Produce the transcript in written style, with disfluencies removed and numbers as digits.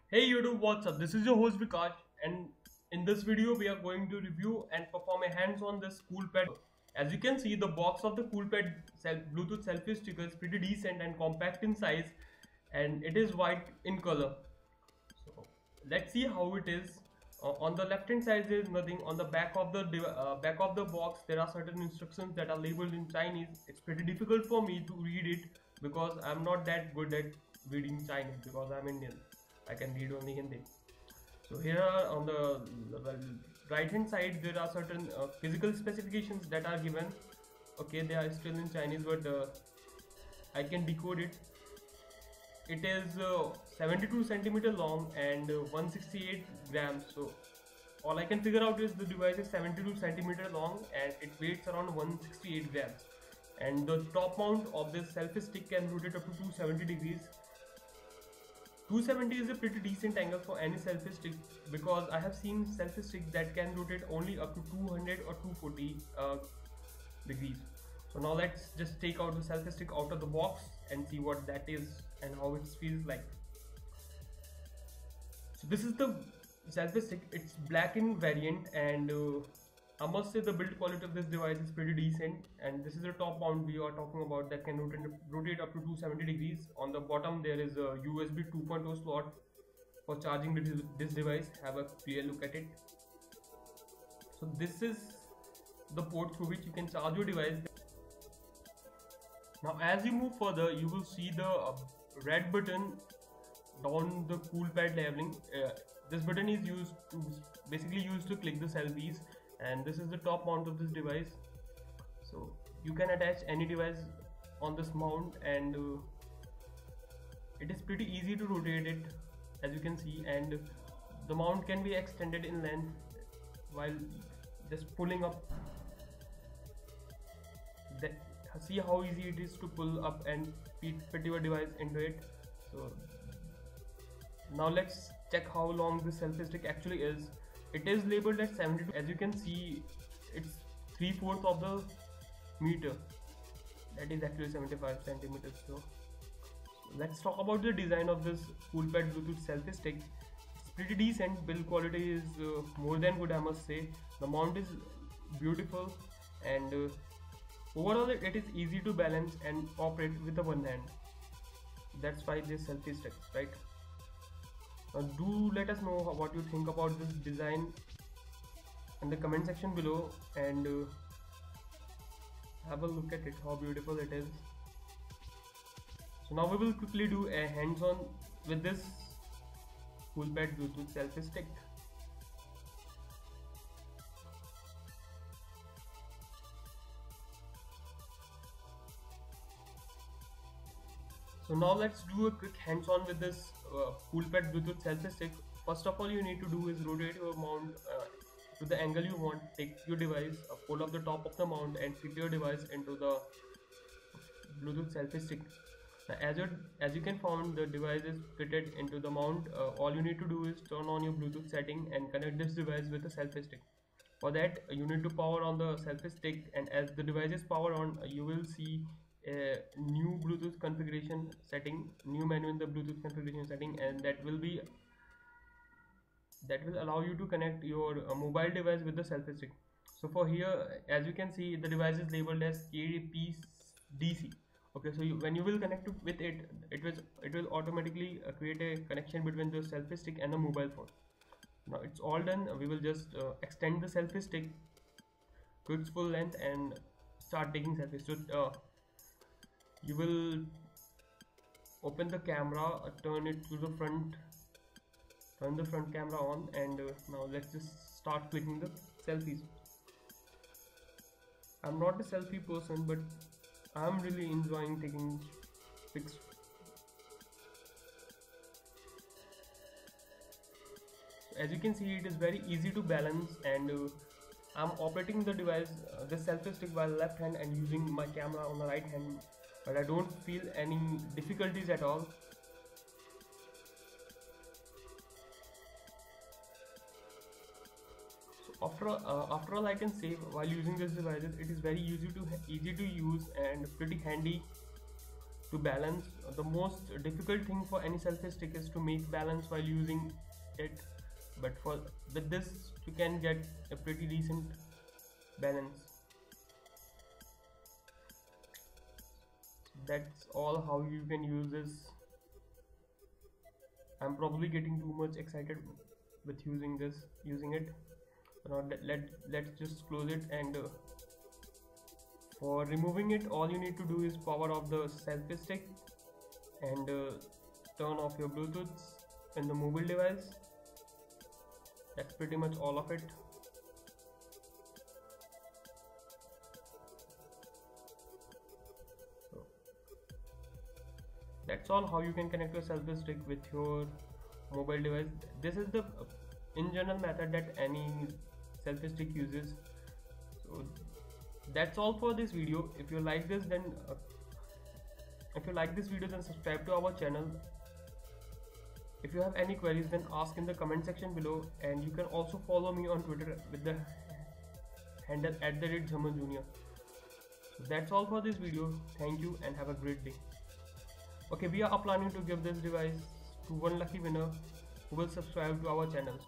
Hey YouTube, what's up? This is your host Vikash, and in this video we are going to review and perform a hands-on this CoolPad. As you can see, the box of the CoolPad Bluetooth selfie sticker is pretty decent and compact in size, and it is white in color. So let's see how it is. On the left hand side there is nothing. On the back of the box there are certain instructions that are labeled in Chinese. It's pretty difficult for me to read it because I'm not that good at reading Chinese because I'm Indian. I can read only Hindi. So here are on the right hand side there are certain physical specifications that are given. Okay, they are still in Chinese, but I can decode it. It is 72 centimeter long and 168 grams. So all I can figure out is the device is 72 centimeter long and it weighs around 168 grams. And the top mount of this selfie stick can rotate up to 270 degrees. 270 is a pretty decent angle for any selfie stick because I have seen selfie sticks that can rotate only up to 200 or 240 degrees. So now let's just take out the selfie stick out of the box and see what that is and how it feels like. So this is the selfie stick. It's black in variant, and I must say the build quality of this device is pretty decent. And this is the top mount we are talking about that can rotate up to 270 degrees. On the bottom there is a USB 2.0 slot for charging this device. Have a clear look at it. So this is the port through which you can charge your device. Now as you move further you will see the red button down the CoolPad labeling. This button is basically used to click the selfies, and this is the top mount of this device. So you can attach any device on this mount, and it is pretty easy to rotate it, as you can see, and the mount can be extended in length while just pulling up. See how easy it is to pull up and fit your device into it. So now let's check how long this selfie stick actually is. It is labeled at 72. As you can see, it's 3/4 of the meter. That is actually 75 centimeters. So let's talk about the design of this CoolPad Bluetooth selfie stick. It's pretty decent. Build quality is more than good, I must say. The mount is beautiful, and overall it is easy to balance and operate with the one hand. That's why this selfie stick, right? Do let us know what you think about this design in the comment section below, and have a look at it, how beautiful it is. So now we will quickly do a hands-on with this CoolPad Bluetooth selfie stick. So now let's do a quick hands-on with this CoolPad Bluetooth selfie stick. First of all, you need to do is rotate your mount to the angle you want. Take your device, pull up the top of the mount, and fit your device into the Bluetooth selfie stick. Now, as you can find, the device is fitted into the mount. All you need to do is turn on your Bluetooth setting and connect this device with the selfie stick. For that, you need to power on the selfie stick, and as the device is powered on, you will see a new Bluetooth configuration setting, new menu in the Bluetooth configuration setting, and that will allow you to connect your mobile device with the selfie stick. So for here, as you can see, the device is labeled as KPDC. Okay, so when you will connect with it, it will automatically create a connection between the selfie stick and the mobile phone. Now it's all done. We will just extend the selfie stick to its full length and start taking selfies. So you will open the camera, turn it to the front, turn the front camera on, and now let's just start clicking the selfies. I'm not a selfie person, but I'm really enjoying taking pics. As you can see, it is very easy to balance, and I'm operating the device, the selfie stick, by the left hand and using my camera on the right hand, but I don't feel any difficulties at all. So after all I can say, while using this device, it is very easy to use and pretty handy to balance. The most difficult thing for any selfie stick is to make balance while using it, but with this you can get a pretty decent balance. That's all how you can use this. I'm probably getting too much excited with using it. Now let's just close it, and for removing it, all you need to do is power off the selfie stick and turn off your Bluetooth in the mobile device. That's pretty much all of it. So that's all how you can connect your selfie stick with your mobile device. This is the in general method that any selfie stick uses. So that's all for this video. If you like this, then subscribe to our channel. If you have any queries, then ask in the comment section below, and you can also follow me on Twitter with the handle @ZamanJunior. So that's all for this video. Thank you and have a great day. Okay, we are planning to give this device to one lucky winner who will subscribe to our channel.